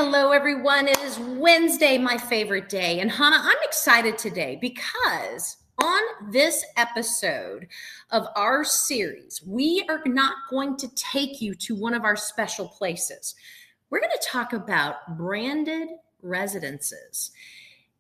Hello, everyone. It is Wednesday, my favorite day. And Hannah, I'm excited today because on this episode of our series, we are not going to take you to one of our special places. We're going to talk about branded residences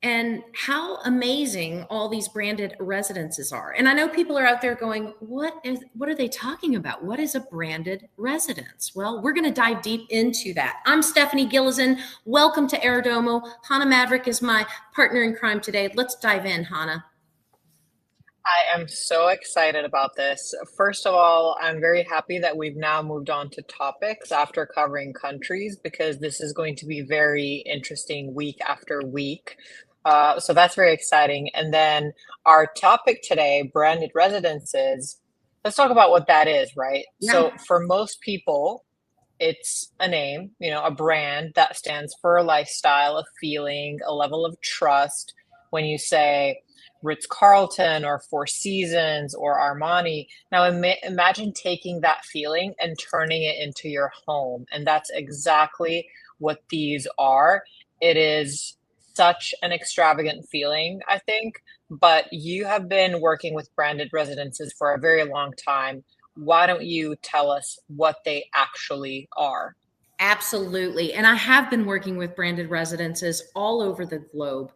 and how amazing all these branded residences are. And I know people are out there going, what are they talking about? What is a branded residence? Well, we're going to dive deep into that. I'm Stephanie Gilezan. Welcome to Airdomo. Hannah Maverick is my partner in crime today. Let's dive in, Hannah. I am so excited about this. First of all, I'm very happy that we've now moved on to topics after covering countries because this is going to be very interesting week after week. So that's very exciting. And then our topic today, branded residences, let's talk about what that is, right? Yeah. So for most people, it's a name, a brand that stands for a lifestyle, a feeling, a level of trust. When you say Ritz-Carlton or Four Seasons or Armani, now imagine taking that feeling and turning it into your home. And that's exactly what these are. It is such an extravagant feeling, I think, but you have been working with branded residences for a very long time. Why don't you tell us what they actually are? Absolutely. And I have been working with branded residences all over the globe.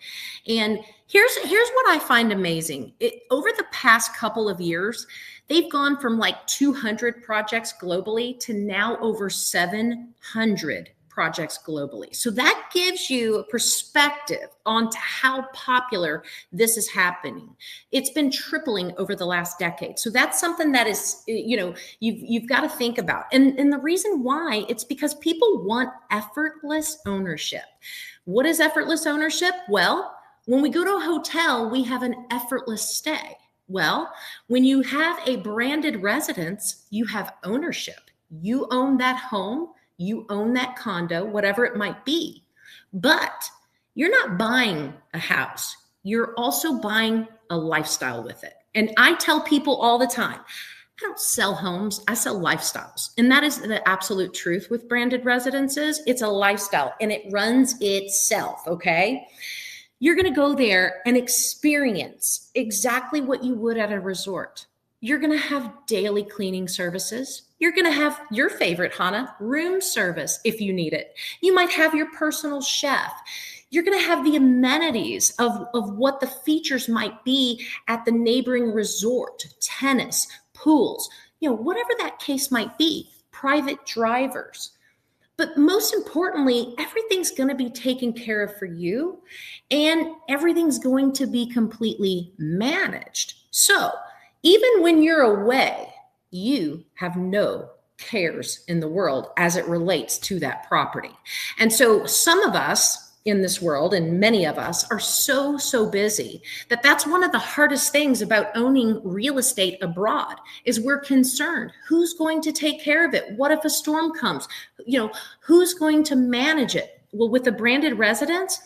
And here's what I find amazing. Over the past couple of years, they've gone from like 200 projects globally to now over 700 projects globally. So that gives you a perspective on how popular this is happening. It's been tripling over the last decade. So that's something that is, you've got to think about. And the reason why, it's because people want effortless ownership. What is effortless ownership? Well, when we go to a hotel, we have an effortless stay. Well, when you have a branded residence, you have ownership. You own that home. You own that condo, whatever it might be. But you're not buying a house. You're also buying a lifestyle with it. And I tell people all the time, I don't sell homes, I sell lifestyles. And that is the absolute truth with branded residences. It's a lifestyle and it runs itself, okay? You're going to go there and experience exactly what you would at a resort. You're going to have daily cleaning services. You're going to have your favorite, Hannah, room service if you need it. You might have your personal chef. You're going to have the amenities of what the features might be at the neighboring resort, tennis, pools, whatever that case might be, private drivers. But most importantly, everything's going to be taken care of for you and everything's going to be completely managed. So even when you're away, you have no cares in the world as it relates to that property. And so some of us in this world, and many of us, are so busy that that's one of the hardest things about owning real estate abroad is we're concerned. Who's going to take care of it? What if a storm comes? Who's going to manage it? Well, with a branded residence,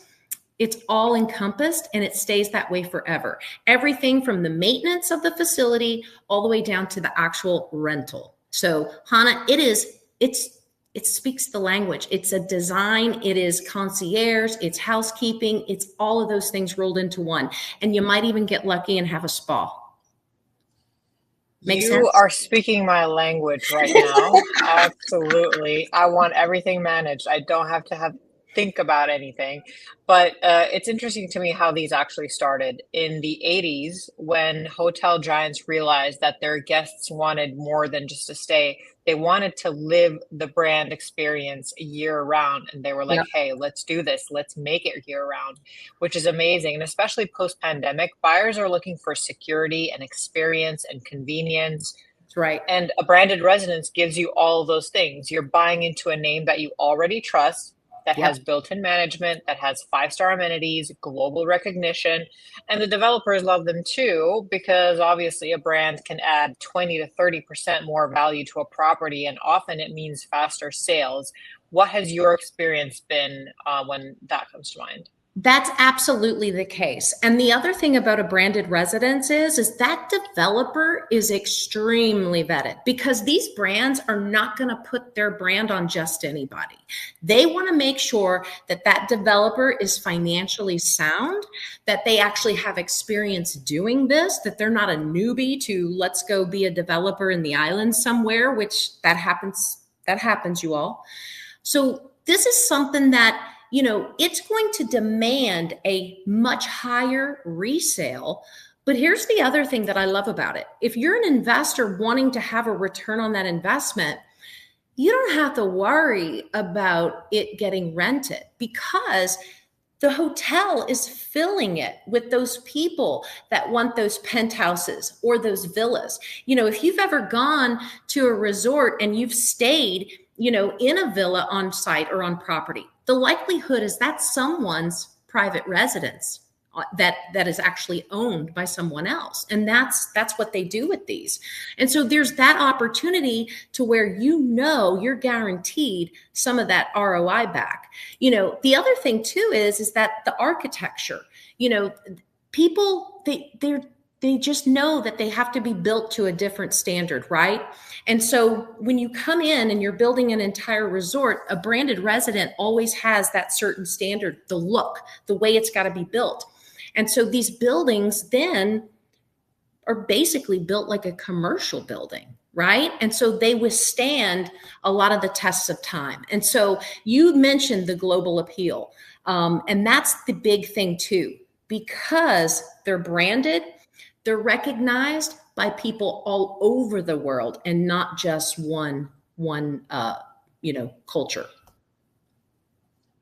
it's all encompassed and it stays that way forever. Everything from the maintenance of the facility all the way down to the actual rental. So Hannah, it speaks the language. It's a design, it is concierge, it's housekeeping, it's all of those things rolled into one. And you might even get lucky and have a spa. Make sense? You are speaking my language right now. Absolutely. I want everything managed. I don't have to think about anything. But it's interesting to me how these actually started in the 80s when hotel giants realized that their guests wanted more than just a stay. They wanted to live the brand experience year round. And they were like, hey, let's do this. Let's make it year round, which is amazing. And especially post pandemic, buyers are looking for security and experience and convenience. That's right. And a branded residence gives you all of those things. You're buying into a name that you already trust, that has built-in management, that has 5-star amenities, global recognition, and the developers love them too, because obviously a brand can add 20 to 30% more value to a property, and often it means faster sales. What has your experience been when that comes to mind? That's absolutely the case. And the other thing about a branded residence is that developer is extremely vetted, because these brands are not going to put their brand on just anybody. They want to make sure that that developer is financially sound, that they actually have experience doing this, that they're not a newbie to let's go be a developer in the islands somewhere, which that happens, you all. So this is something that, it's going to demand a much higher resale. But here's the other thing that I love about it. If you're an investor wanting to have a return on that investment, you don't have to worry about it getting rented, because the hotel is filling it with those people that want those penthouses or those villas. If you've ever gone to a resort and you've stayed, in a villa on site or on property, the likelihood is that's someone's private residence that is actually owned by someone else. And that's what they do with these. And so there's that opportunity to where you're guaranteed some of that ROI back. The other thing too is that the architecture, people, they just know that they have to be built to a different standard, right? And so when you come in and you're building an entire resort, a branded resident always has that certain standard, the look, the way it's got to be built. And so these buildings then are basically built like a commercial building, right? And so they withstand a lot of the tests of time. And so you mentioned the global appeal. And that's the big thing too, because they're branded, they're recognized by people all over the world and not just one culture.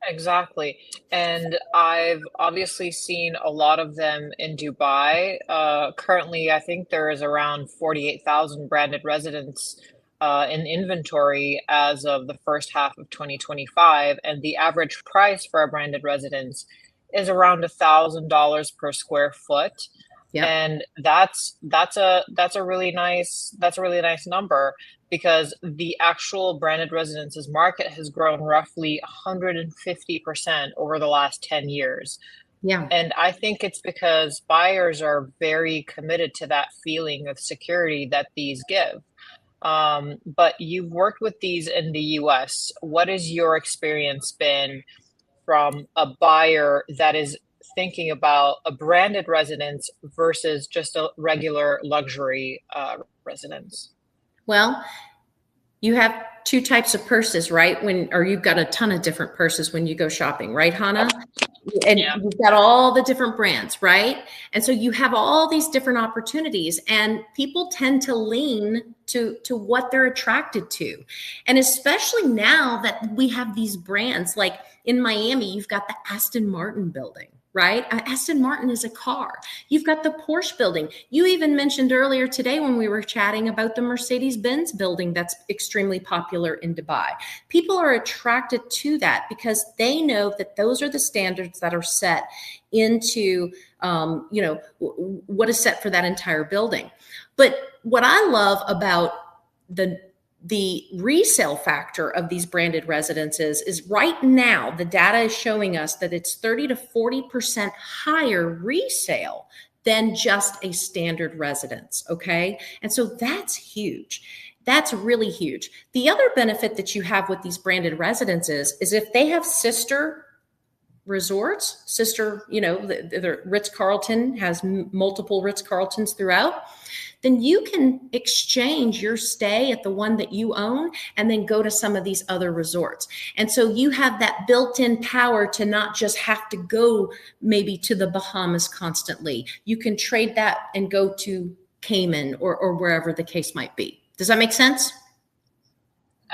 Exactly. And I've obviously seen a lot of them in Dubai. Currently, I think there is around 48,000 branded residents in inventory as of the first half of 2025. And the average price for a branded residence is around $1,000 per square foot. Yep. And that's a really nice number, because the actual branded residences market has grown roughly 150% over the last 10 years. Yeah. And I think it's because buyers are very committed to that feeling of security that these give. But you've worked with these in the US. What has your experience been from a buyer that is thinking about a branded residence versus just a regular luxury residence? Well, you have two types of purses, right? Or you've got a ton of different purses when you go shopping, right, Hannah? And Yeah. you've got all the different brands, right? And so you have all these different opportunities, and people tend to lean to what they're attracted to. And especially now that we have these brands, like in Miami, you've got the Aston Martin building, right? Aston Martin is a car. You've got the Porsche building. You even mentioned earlier today when we were chatting about the Mercedes-Benz building that's extremely popular in Dubai. People are attracted to that because they know that those are the standards that are set into, what is set for that entire building. But what I love about the resale factor of these branded residences is right now the data is showing us that it's 30 to 40% higher resale than just a standard residence. Okay. And so that's huge. That's really huge. The other benefit that you have with these branded residences is if they have sister resorts, the Ritz-Carlton has multiple Ritz-Carltons throughout, then you can exchange your stay at the one that you own and then go to some of these other resorts. And so you have that built-in power to not just have to go maybe to the Bahamas constantly. You can trade that and go to Cayman or wherever the case might be. Does that make sense?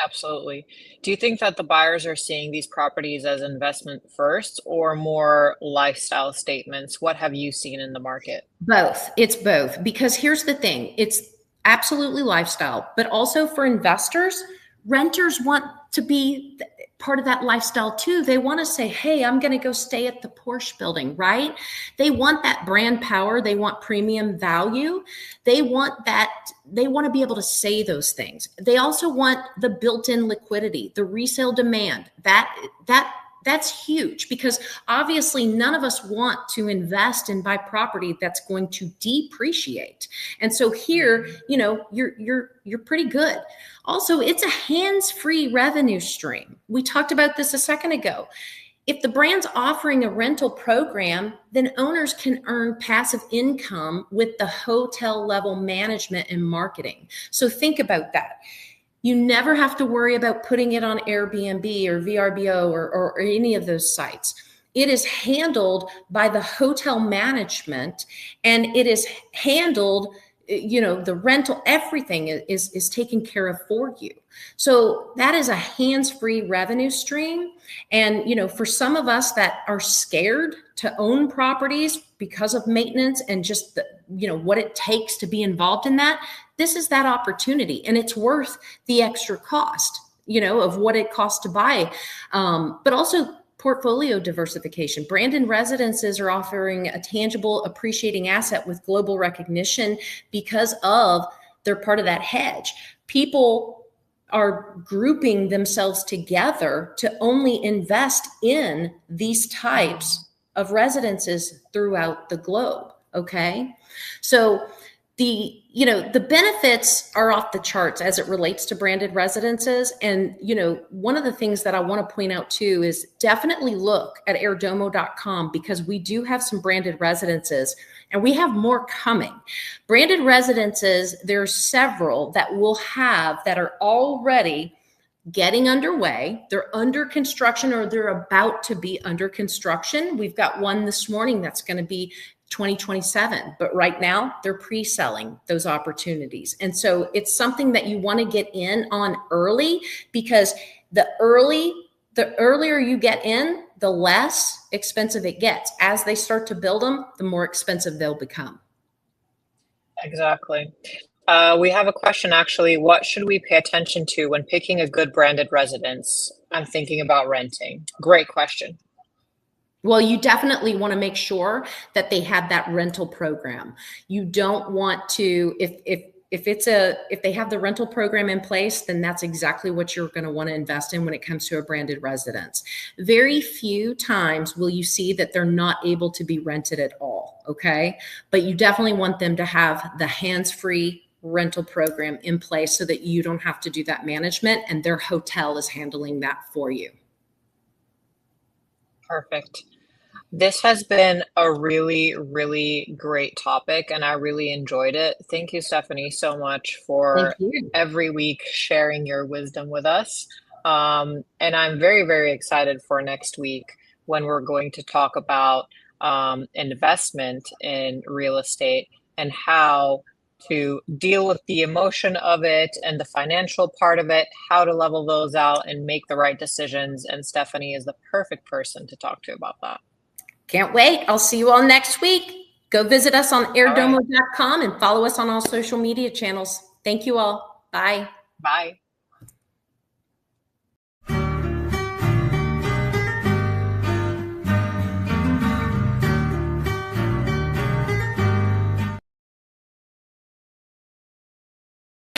Absolutely. Do you think that the buyers are seeing these properties as investment first or more lifestyle statements? What have you seen in the market? Both. It's both. Because here's the thing, it's absolutely lifestyle, but also for investors, renters want to be part of that lifestyle too. They want to say, hey, I'm going to go stay at the Porsche building, right? They want that brand power. They want premium value. They want to be able to say those things. They also want the built-in liquidity, the resale demand. That That's huge, because obviously none of us want to invest and buy property that's going to depreciate. And so here, you know, you're pretty good. Also, it's a hands-free revenue stream. We talked about this a second ago. If the brand's offering a rental program, then owners can earn passive income with the hotel level management and marketing. So think about that. You never have to worry about putting it on Airbnb or VRBO or any of those sites. It is handled by the hotel management, and it is handled, you know, the rental, everything is taken care of for you. So that is a hands-free revenue stream. And, you know, for some of us that are scared to own properties because of maintenance and just the, you know, what it takes to be involved in that, this is that opportunity, and it's worth the extra cost, you know, of what it costs to buy. But also portfolio diversification. Branded Residences are offering a tangible appreciating asset with global recognition because of they're part of that hedge. People are grouping themselves together to only invest in these types of residences throughout the globe. Okay. So the, you know, the benefits are off the charts as it relates to branded residences. And, you know, one of the things that I want to point out too is definitely look at airdomo.com, because we do have some branded residences and we have more coming. Branded residences, there's several that we'll have that are already getting underway. They're under construction, or they're about to be under construction. We've got one this morning that's going to be 2027, but right now they're pre-selling those opportunities. And so it's something that you want to get in on early, because the earlier you get in, the less expensive it gets. As they start to build them, the more expensive they'll become. Exactly. We have a question actually. What should we pay attention to when picking a good branded residence? I'm thinking about renting. Great question. Well, you definitely want to make sure that they have that rental program. You don't want to, if they have the rental program in place, then that's exactly what you're going to want to invest in when it comes to a branded residence. Very few times will you see that they're not able to be rented at all. Okay. But you definitely want them to have the hands-free rental program in place so that you don't have to do that management, and their hotel is handling that for you. Perfect. This has been a really, really great topic, and I really enjoyed it. Thank you, Stephanie, so much Thank for you. every week sharing your wisdom with us. And I'm very, very excited for next week when we're going to talk about investment in real estate and how to deal with the emotion of it and the financial part of it, how to level those out and make the right decisions. And Stephanie is the perfect person to talk to about that. Can't wait. I'll see you all next week. Go visit us on All right. airdomo.com and follow us on all social media channels. Thank you all. Bye. Bye.